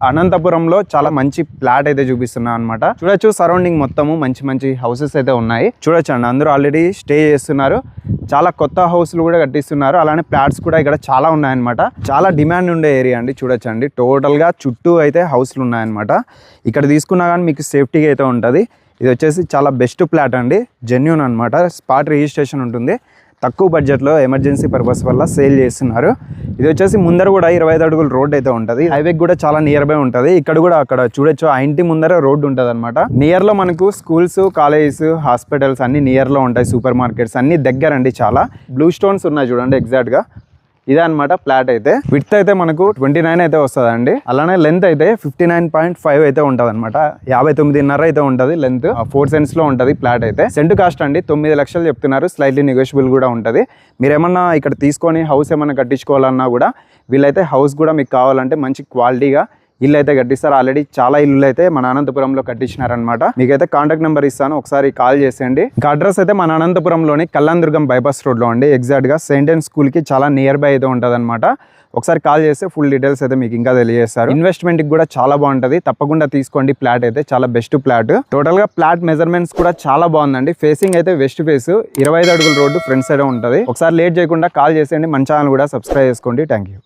అనంతపురంలో చాలా మంచి ప్లాట్ అయితే చూపిస్తున్నా అనమాట. చూడొచ్చు సరౌండింగ్ మొత్తము మంచి మంచి హౌసెస్ అయితే ఉన్నాయి. చూడొచ్చు అండి, అందరూ ఆల్రెడీ స్టే చేస్తున్నారు. చాలా కొత్త హౌస్లు కూడా కట్టిస్తున్నారు. అలానే ప్లాట్స్ కూడా ఇక్కడ చాలా ఉన్నాయన్నమాట. చాలా డిమాండ్ ఉండే ఏరియా అండి. చూడొచ్చండి, టోటల్గా చుట్టూ అయితే హౌస్లు ఉన్నాయన్నమాట. ఇక్కడ తీసుకున్నా కానీ మీకు సేఫ్టీగా అయితే ఉంటుంది. ఇది వచ్చేసి చాలా బెస్ట్ ప్లాట్ అండి, జెన్యూన్ అనమాట. స్పాట్ రిజిస్ట్రేషన్ ఉంటుంది. తక్కువ బడ్జెట్లో ఎమర్జెన్సీ పర్పస్ వల్ల సేల్ చేస్తున్నారు. ఇది వచ్చేసి ముందర కూడా 25 అడుగుల రోడ్ అయితే ఉంటుంది. హైవేకి కూడా చాలా నియర్ బై ఉంటుంది. ఇక్కడ కూడా అక్కడ చూడొచ్చు, ఆ ఇంటి ముందర రోడ్డు ఉంటుంది అనమాట. నియర్ లో మనకు స్కూల్స్, కాలేజెస్, హాస్పిటల్స్ అన్ని నియర్ లో ఉంటాయి. సూపర్ మార్కెట్స్ అన్ని దగ్గర అండి. చాలా బ్లూ స్టోన్స్ ఉన్నాయి చూడండి ఎగ్జాక్ట్ గా. ఇదే అనమాట ప్లాట్ అయితే. విడ్త్ అయితే మనకు 29 అయితే వస్తుందండి. అలానే లెంత్ అయితే 59.5 అయితే ఉంటుంది అనమాట. 59.5 అయితే ఉంటుంది లెంత్. 4 సెంట్స్ లో ఉంటుంది ప్లాట్ అయితే. సెంటు కాస్ట్ అండి 9 లక్షలు చెప్తున్నారు. స్లైట్లీ నెగోషియబుల్ కూడా ఉంటుంది. మీరు ఏమన్నా ఇక్కడ తీసుకొని హౌస్ ఏమన్నా కట్టించుకోవాలన్నా కూడా వీళ్ళైతే హౌస్ కూడా మీకు కావాలంటే మంచి క్వాలిటీగా ఇల్లు అయితే కట్టిస్తారు. ఆల్రెడీ చాలా ఇల్లు అయితే మన అనంతపురంలో కట్టించినారనమాట. మీకైతే కాంటాక్ట్ నెంబర్ ఇస్తాను, ఒకసారి కాల్ చేసేయండి. ఇంకా అడ్రస్ అయితే మన అనంతపురంలోని కళ్యాణదుర్గం బైపాస్ రోడ్ లో అండి. ఎగ్జాక్ట్ గా సెయింట్ అండ్ స్కూల్ కి చాలా నియర్ బై అయితే ఉంటుంది అనమాట. ఒకసారి కాల్ చేస్తే ఫుల్ డీటెయిల్స్ అయితే మీకు ఇంకా తెలియజేస్తారు. ఇన్వెస్ట్మెంట్ కి కూడా చాలా బాగుంటుంది. తప్పకుండా తీసుకోండి. ప్లాట్ అయితే చాలా బెస్ట్ ప్లాట్. టోటల్ గా ప్లాట్ మెజర్మెంట్స్ కూడా చాలా బాగుందండి. ఫేసింగ్ అయితే వెస్ట్ ఫేస్, 25 అడుగుల రోడ్డు ఫ్రంట్ సైడ్ ఉంటుంది. ఒకసారి లేట్ చేయకుండా కాల్ చేసేయండి. మన ఛానల్ కూడా సబ్స్క్రైబ్ చేసుకోండి. Thank you.